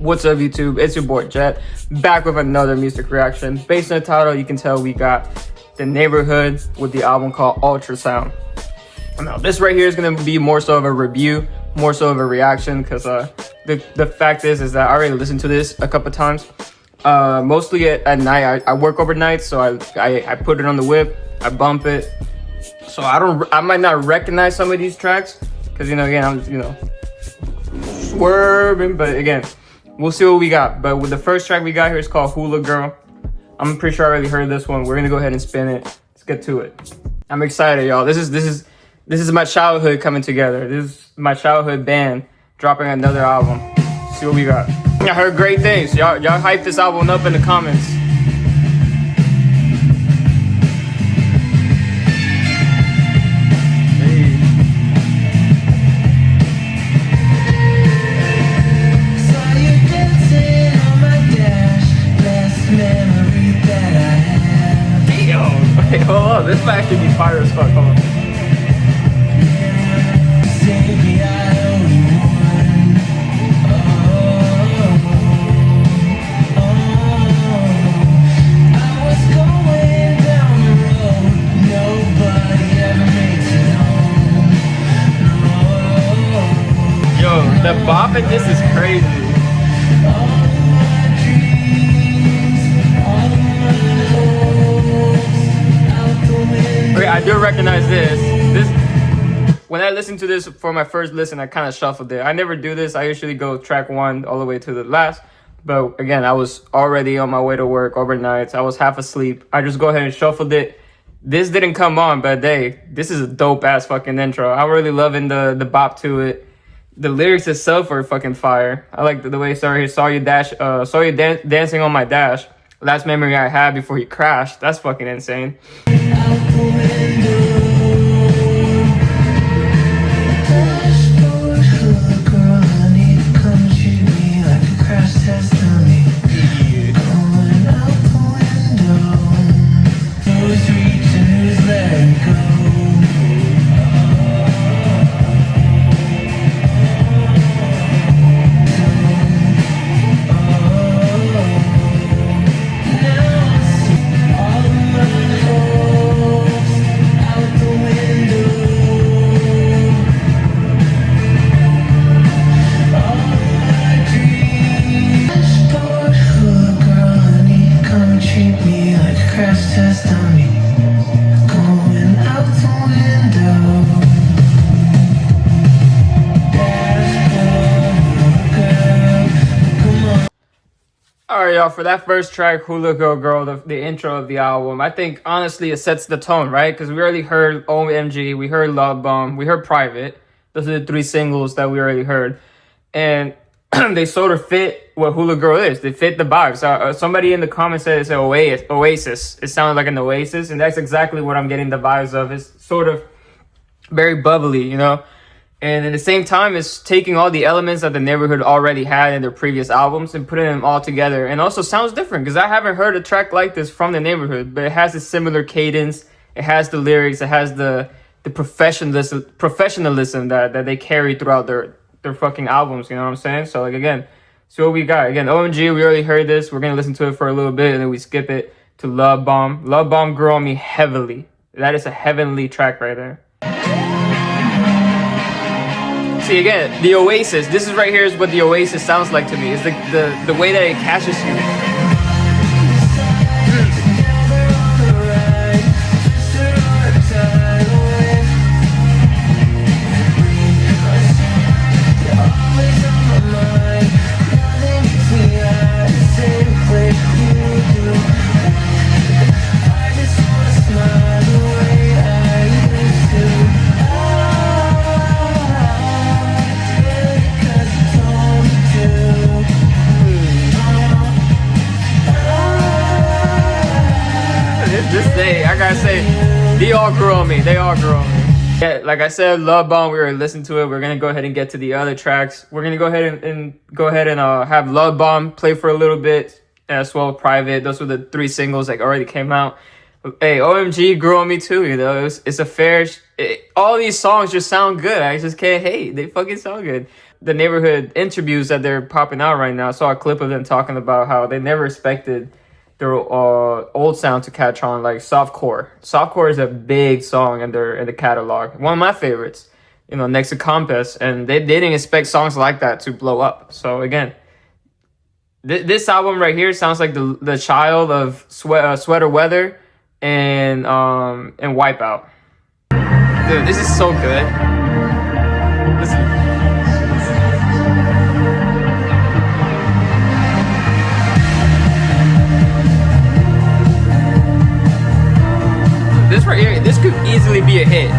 What's up, YouTube? It's your boy Jet, back with another music reaction. Based on the title, you can tell we got the Neighbourhood with the album called ultraSOUND. Now, this right here is going to be more so of a review, more so of a reaction, because the fact is that I already listened to this a couple times. Mostly at night. I work overnight, so I put it on the whip, I bump it. So I might not recognize some of these tracks, because again, I'm swerving, but again, we'll see what we got. But with the first track we got here is called Hula Girl. I'm pretty sure I already heard this one. We're gonna go ahead and spin it. Let's get to it. I'm excited, y'all. This is my childhood coming together. This is my childhood band dropping another album. Let's see what we got. I heard great things. Y'all hype this album up in the comments. Hey, hold on, this might actually be fire as fuck. Hold on. Yo, the bop in this is crazy. Okay, I do recognize this. When I listened to this for my first listen, I kind of shuffled it. I never do this. I usually go track one all the way to the last. But again, I was already on my way to work overnight. I was half asleep. I just go ahead and shuffled it. This didn't come on, but hey, this is a dope ass fucking intro. I'm really loving the bop to it. The lyrics itself are fucking fire. I like the way it started. Saw you dancing on my dash. Last memory I had before you crashed. That's fucking insane. Alright, y'all, for that first track, Hula Girl, the intro of the album, I think honestly it sets the tone, right? Because we already heard OMG, we heard Lovebomb, we heard Private. Those are the three singles that we already heard. And they sort of fit what Hula Girl is. They fit the vibes. Somebody in the comments said it's an oasis. It sounded like an oasis, and that's exactly what I'm getting the vibes of. It's sort of very bubbly, And at the same time, it's taking all the elements that the Neighbourhood already had in their previous albums and putting them all together. And also sounds different, because I haven't heard a track like this from the Neighbourhood, but it has a similar cadence. It has the lyrics. It has the professionalism that they carry throughout their fucking albums. You know what I'm saying? So, again, so what we got. Again, OMG, we already heard this. We're going to listen to it for a little bit, and then we skip it to Lovebomb. Lovebomb grew on me heavily. That is a heavenly track right there. See, again, the oasis. This is right here is what the oasis sounds like to me. It's the way that it catches you. I gotta say, they all grew on me. Yeah, like I said, Lovebomb, we were listening to it. We're gonna go ahead and get to the other tracks. We're gonna go ahead and have Lovebomb play for a little bit, as well as Private. Those were the three singles that already came out. Hey, OMG grew on me too, it's a fair... all these songs just sound good. I just can't hate. They fucking sound good. the Neighbourhood interviews that they're popping out right now. I saw a clip of them talking about how they never expected their old sound to catch on, like softcore. Softcore is a big song in the catalog. One of my favorites, you know, next to Compass, and they didn't expect songs like that to blow up. So again, this album right here sounds like the child of Sweater Weather and Wipeout. Dude, this is so good. Listen. This right here, this could easily be a hit.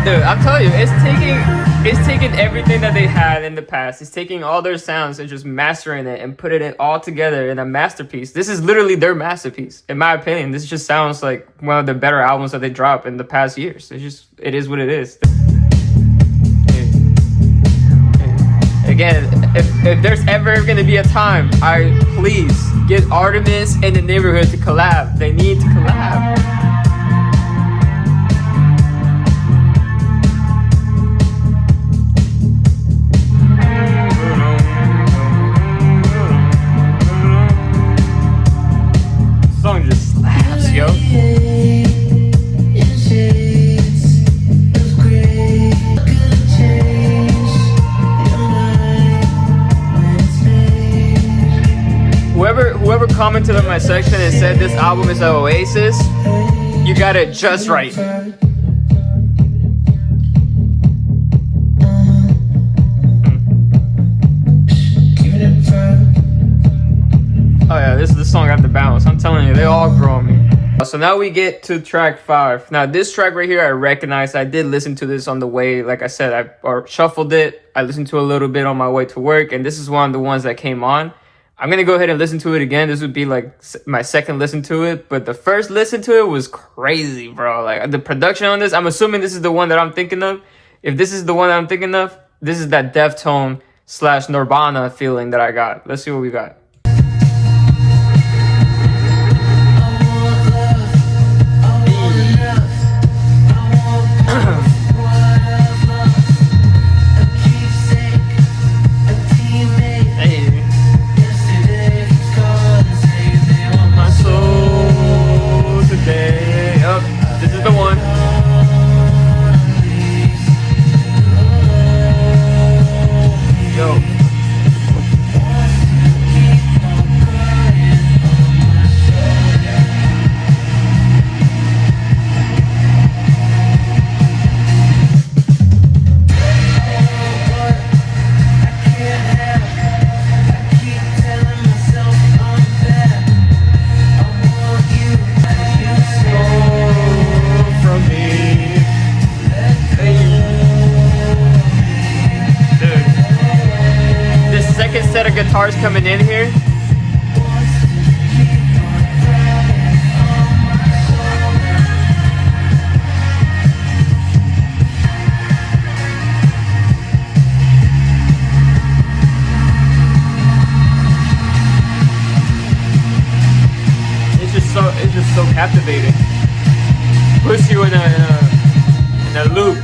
Dude, I'm telling you, it's taking everything that they had in the past. It's taking all their sounds and just mastering it and putting it all together in a masterpiece. This is literally their masterpiece, in my opinion. This just sounds like one of the better albums that they dropped in the past years. It is what it is. Again, if there's ever gonna be a time, please get Artemis and the Neighbourhood to collab. They need to collab. Whoever commented on my section and said this album is an oasis, you got it just right. Oh yeah, this is the song I have to bounce. I'm telling you, they all grow on me. So now we get to track 5. Now this track right here, I recognize. I did listen to this on the way. Like I said, I shuffled it. I listened to a little bit on my way to work, and this is one of the ones that came on. I'm gonna go ahead and listen to it again. This would be like my second listen to it, but the first listen to it was crazy, bro. Like the production on this, I'm assuming this is the one that I'm thinking of. If this is the one that I'm thinking of, this is that Deftone / Nirvana feeling that I got. Let's see what we got. Set of guitars coming in here. It's just so captivating. Puts you in a loop.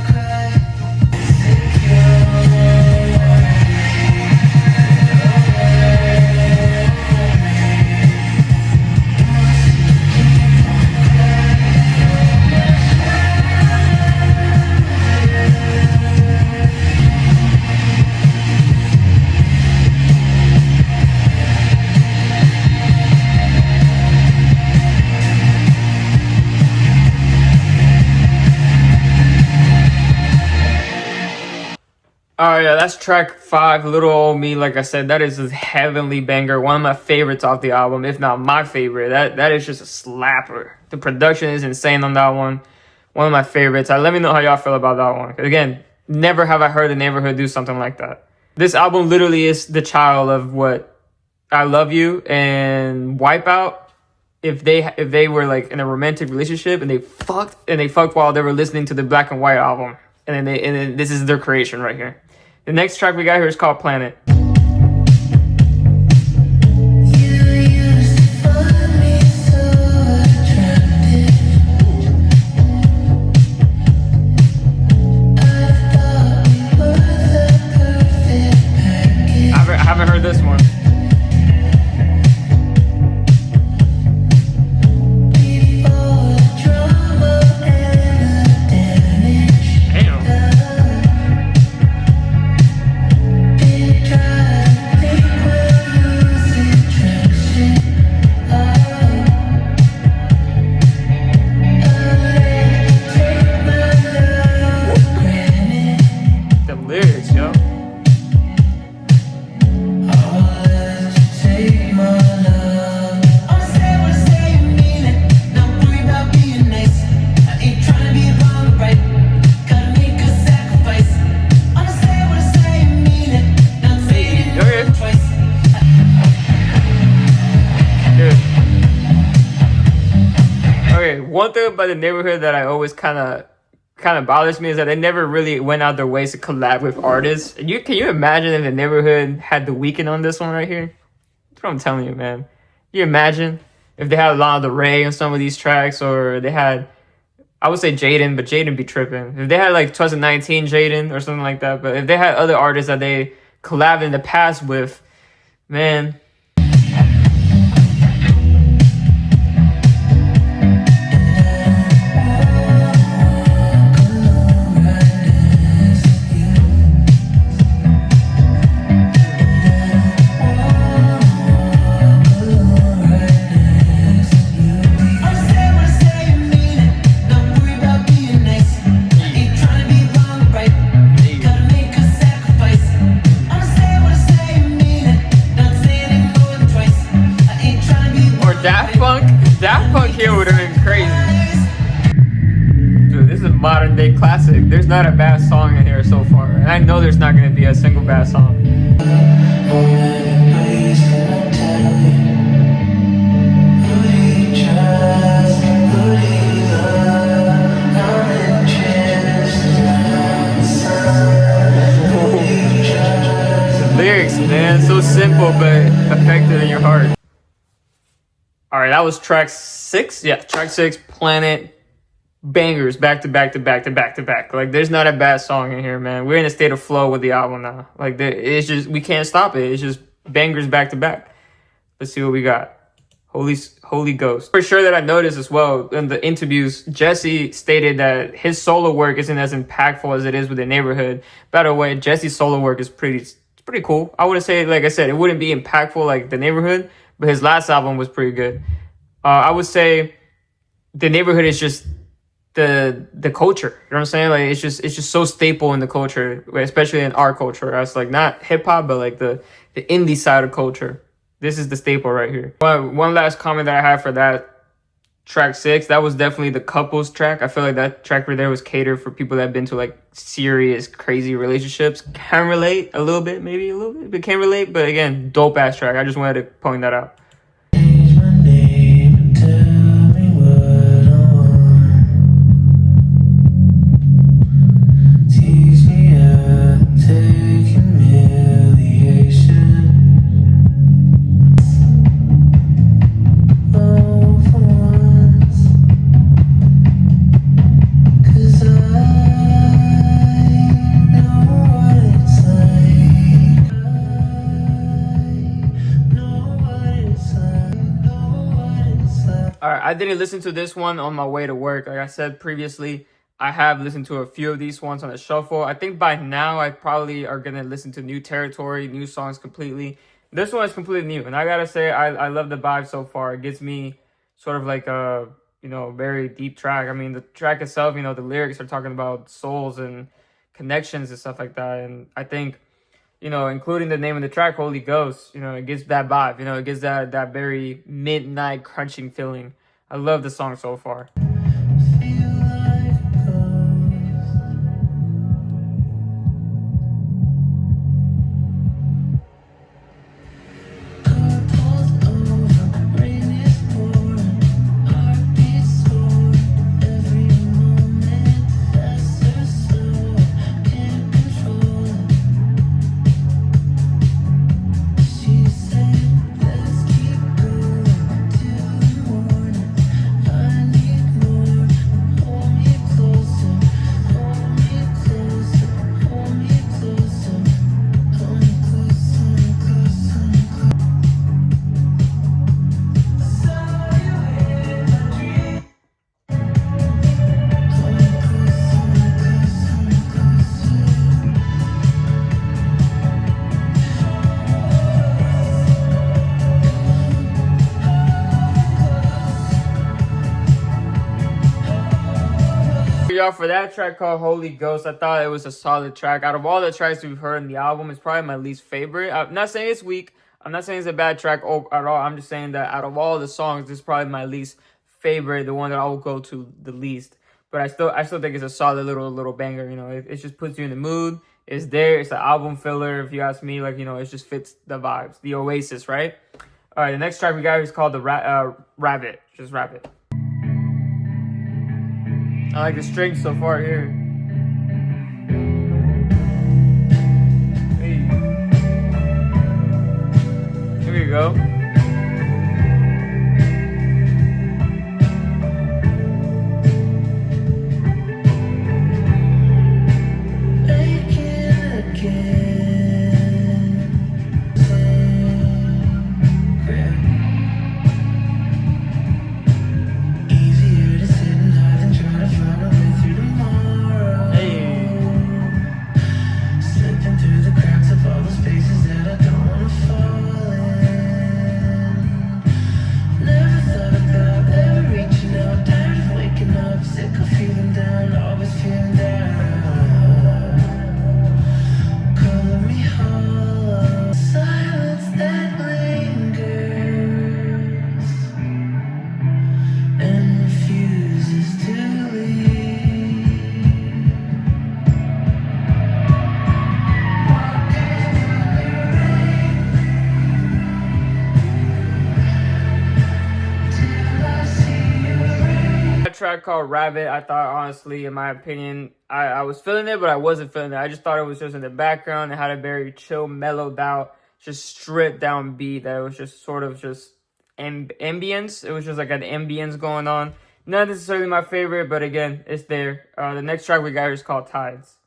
Oh yeah, that's track 5, Little Old Me. Like I said, that is a heavenly banger. One of my favorites off the album, if not my favorite. That is just a slapper. The production is insane on that one. One of my favorites. Let me know how y'all feel about that one. Again, never have I heard the Neighborhood do something like that. This album literally is the child of what I Love You and Wipeout. If they were like in a romantic relationship and they fucked while they were listening to the Black and White album, and then this is their creation right here. The next track we got here is called Planet. I haven't heard this one. One thing about the Neighborhood that I always kind of bothers me is that they never really went out their ways to collab with artists. Can you imagine if the Neighborhood had The Weeknd on this one right here? That's what I'm telling you, man. You imagine if they had Lana Del Rey on some of these tracks, or they had, I would say J.E.T, but J.E.T be tripping. If they had like 2019 J.E.T or something like that, but if they had other artists that they collabed in the past with, man. Daft Punk here would have been crazy. Dude, this is a modern day classic. There's not a bad song in here so far. And I know there's not going to be a single bad song. The lyrics, man, so simple but effective in your heart. All right, that was track 6. Yeah, track 6, Planet. Bangers, back to back to back to back to back. Like, there's not a bad song in here, man. We're in a state of flow with the album now. Like, it's just, we can't stop it. It's just bangers back to back. Let's see what we got. Holy Ghost. For sure that I noticed as well in the interviews, Jesse stated that his solo work isn't as impactful as it is with the Neighborhood. By the way, Jesse's solo work is pretty cool. I wouldn't say, like I said, it wouldn't be impactful like the Neighborhood, but his last album was pretty good. I would say the Neighborhood is just the culture. You know what I'm saying? Like, it's just so staple in the culture, especially in our culture. That's like not hip hop, but like the indie side of culture. This is the staple right here. One last comment that I have for that track 6, that was definitely the couples track. I feel like that track right there was catered for people that have been to like serious, crazy relationships. Can relate a little bit, maybe a little bit, but can't relate. But again, dope ass track. I just wanted to point that out. I didn't listen to this one on my way to work. Like I said previously, I have listened to a few of these ones on a shuffle. I think by now I probably are going to listen to new territory, new songs completely. This one is completely new. And I got to say, I love the vibe so far. It gives me sort of like a, very deep track. I mean, the track itself, the lyrics are talking about souls and, connections and stuff like that. And I think, you know, including the name of the track, Holy Ghost, you know, it gives that vibe, you know, it gives that very midnight crunching feeling. I love the song so far. Y'all, for that track called Holy Ghost, I thought it was a solid track. Out of all the tracks we've heard in the album, it's probably my least favorite. I'm not saying it's weak. I'm not saying it's a bad track at all. I'm just saying that out of all the songs, this is probably my least favorite, the one that I will go to the least. But I still think it's a solid little banger. You know, it just puts you in the mood. It's there. It's an album filler, if you ask me. Like, you know, it just fits the vibes. The Oasis, right? All right, the next track we got is called the Rabbit. Just Rabbit. I like the strings so far here. Hey. Here we go. Track called Rabbit, I thought, honestly, in my opinion, I was feeling it, but I wasn't feeling it. I just thought it was just in the background. It had a very chill, mellowed out, just stripped down beat that was just sort of just ambience. It was just like an ambience going on. Not necessarily my favorite, but again, it's there. The next track we got is called Tides.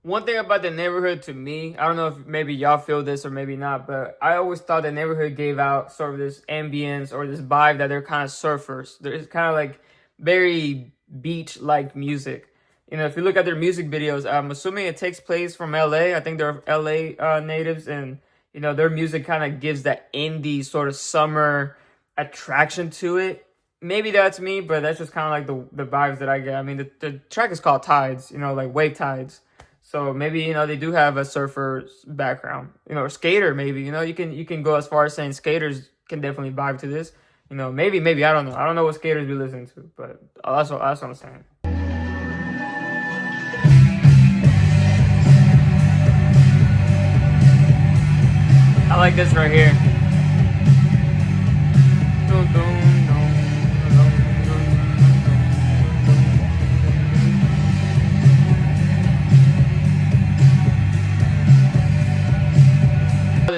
One thing about the Neighborhood to me, I don't know if maybe y'all feel this or maybe not, but I always thought the Neighborhood gave out sort of this ambience or this vibe that they're kind of surfers. It's kind of like very beach-like music. You know, if you look at their music videos, I'm assuming it takes place from LA. I think they're LA natives, and, you know, their music kind of gives that indie sort of summer attraction to it. Maybe that's me, but that's just kind of like the vibes that I get. I mean, the track is called Tides, you know, like wave tides. So maybe, you know, they do have a surfer's background, you know, or skater maybe, you know, you can go as far as saying skaters can definitely vibe to this, you know, maybe, I don't know. I don't know what skaters be listening to, but that's what I'm saying. I like this right here. Dun, dun, dun.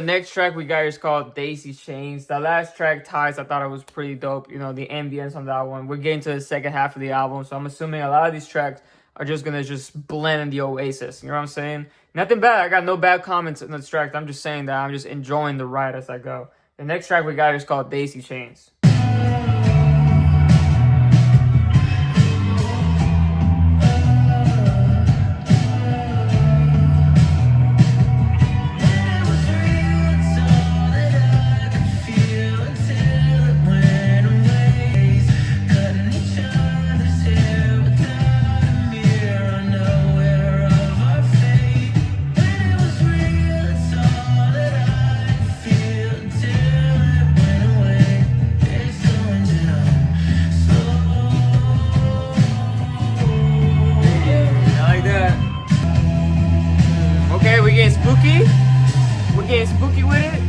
next track we got is called Daisy Chains. The last track, Ties, I thought it was pretty dope. You know, the ambience on that one. We're getting to the second half of the album, so I'm assuming a lot of these tracks are just gonna blend in the Oasis. You know what I'm saying? Nothing bad. I got no bad comments in this track. I'm just saying that I'm just enjoying the ride as I go. The next track we got is called Daisy Chains. Spooky with it.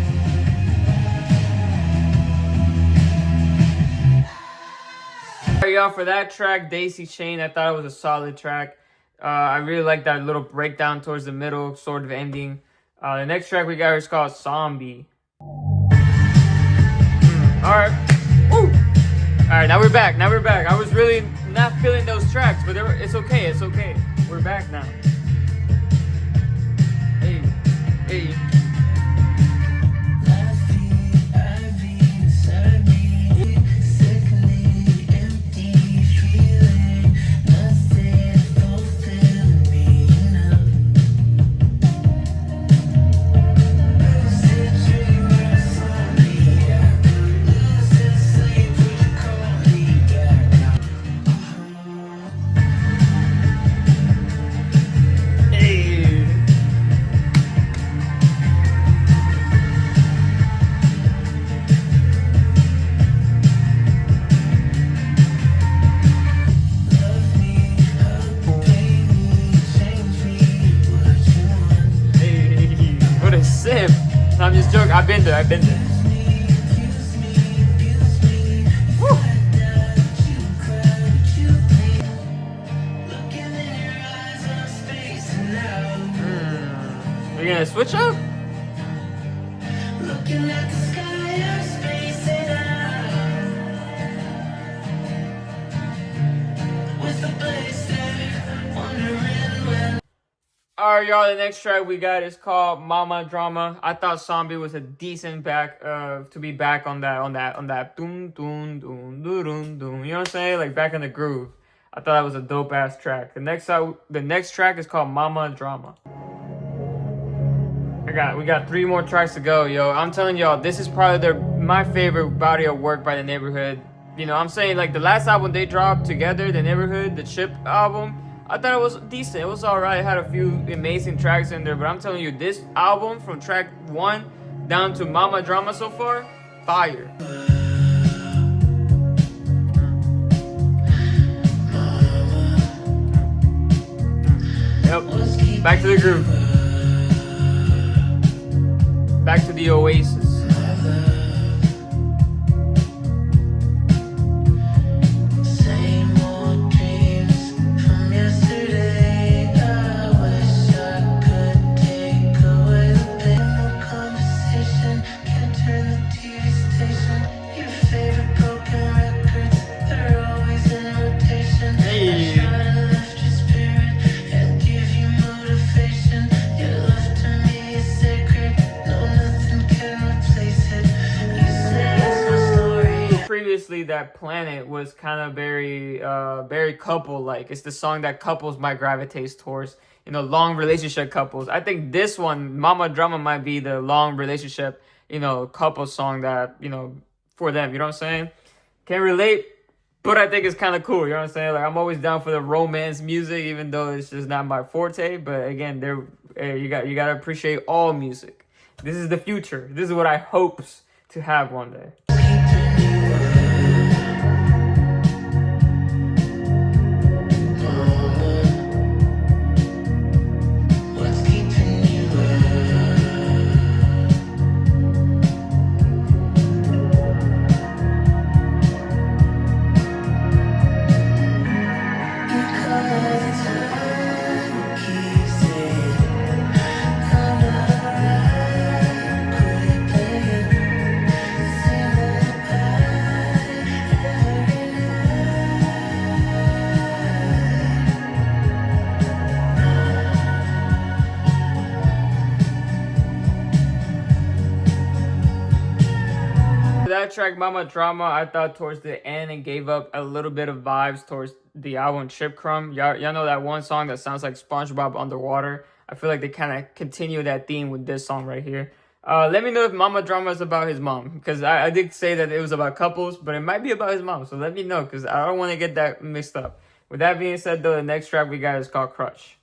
Alright, y'all, for that track, Daisy Chain, I thought it was a solid track. I really like that little breakdown towards the middle, sort of ending. The next track we got is called Zombie. Alright. Woo! Alright, now we're back. I was really not feeling those tracks, but it's okay. We're back now. Hey. I'm just joking. I've been there. Woo. We're gonna switch up? Looking at the sky of space and out with the place there, wondering when. Alright, y'all, the next track we got is called Mama Drama. I thought Zombie was a decent to be back on that doom doom doom doom doom. You know what I'm saying? Like back in the groove. I thought that was a dope ass track. The next track is called Mama Drama. We got 3 more tracks to go, yo. I'm telling y'all, this is probably my favorite body of work by the Neighbourhood. You know, I'm saying like the last album they dropped together, the Neighbourhood, the Chip album. I thought it was decent. It was alright. It had a few amazing tracks in there. But I'm telling you, this album from track 1 down to Mama Drama so far, fire. Yep. Back to the groove. Back to the Oasis. Previously, that Planet was kind of very couple like. It's the song that couples might gravitate towards, you know, long relationship couples. I think this one, Mama Drama, might be the long relationship, you know, couple song that, you know, for them. You know what I'm saying? Can't relate, but I think it's kind of cool. You know what I'm saying? Like, I'm always down for the romance music, even though it's just not my forte. But again, you gotta appreciate all music. This is the future. This is what I hopes to have one day. that track, Mama Drama, I thought towards the end it gave up a little bit of vibes towards the album Chip Crumb. Y'all know that one song that sounds like SpongeBob underwater? I feel like they kind of continue that theme with this song right here. Let me know if Mama Drama is about his mom, because I did say that it was about couples, but it might be about his mom. So let me know, because I don't want to get that mixed up. With that being said, though, the next track we got is called Crush.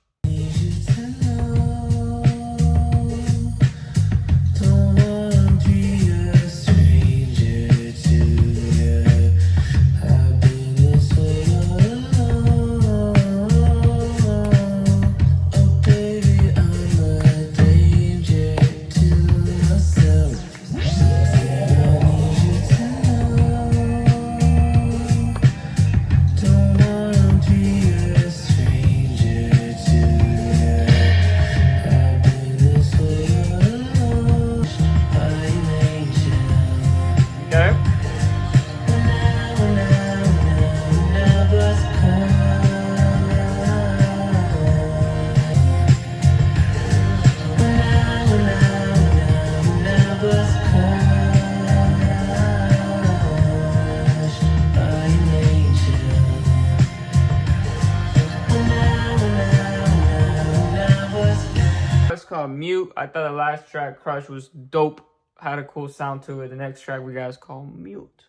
Called Mute. I thought the last track, Crush, was dope. Had a cool sound to it. The next track we got is called Mute.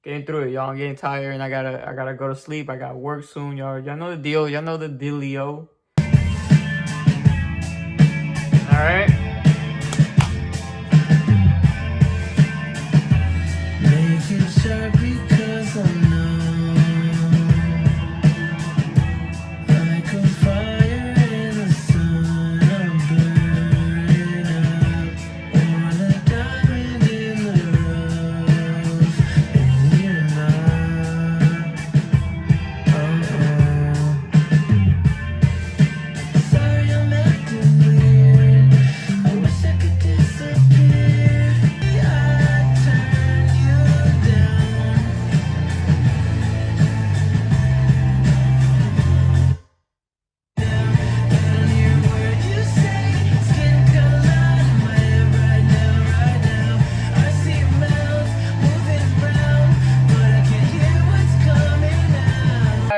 Getting through it, y'all. I'm getting tired and I gotta go to sleep. I got work soon, y'all. Y'all know the deal. Y'all know the dealio. Alright. Making sure because I know.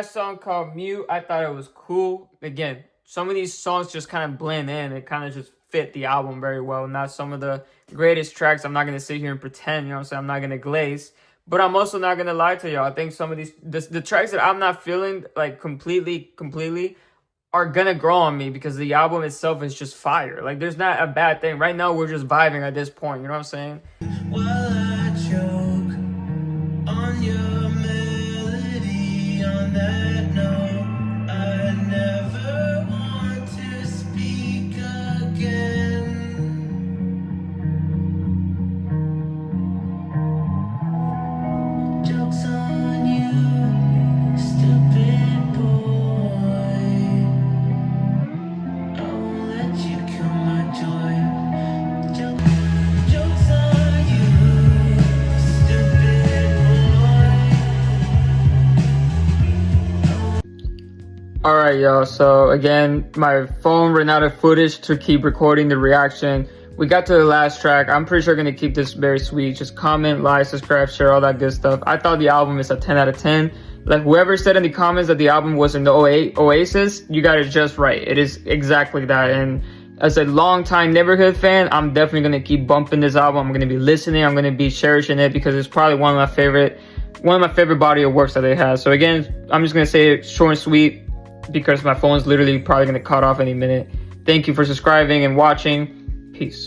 Song called Mute. I thought it was cool. Again, some of these songs just kind of blend in. It kind of just fit the album very well. Not some of the greatest tracks. I'm not going to sit here and pretend, you know what I'm saying? I'm not going to glaze. But I'm also not going to lie to y'all. I think some of these, the tracks that I'm not feeling like completely are going to grow on me because the album itself is just fire. Like, there's not a bad thing. Right now, we're just vibing at this point. You know what I'm saying? While I choke on your melody on that. Alright, y'all, so again, my phone ran out of footage to keep recording the reaction. We got to the last track. I'm pretty sure I'm going to keep this very sweet. Just comment, like, subscribe, share, all that good stuff. I thought the album is a 10 out of 10. Like, whoever said in the comments that the album was an Oasis, you got it just right. It is exactly that. And as a longtime Neighbourhood fan, I'm definitely going to keep bumping this album. I'm going to be listening. I'm going to be cherishing it because it's probably one of my favorite body of works that they have. So again, I'm just going to say it short and sweet, because my phone's literally probably going to cut off any minute. Thank you for subscribing and watching. Peace.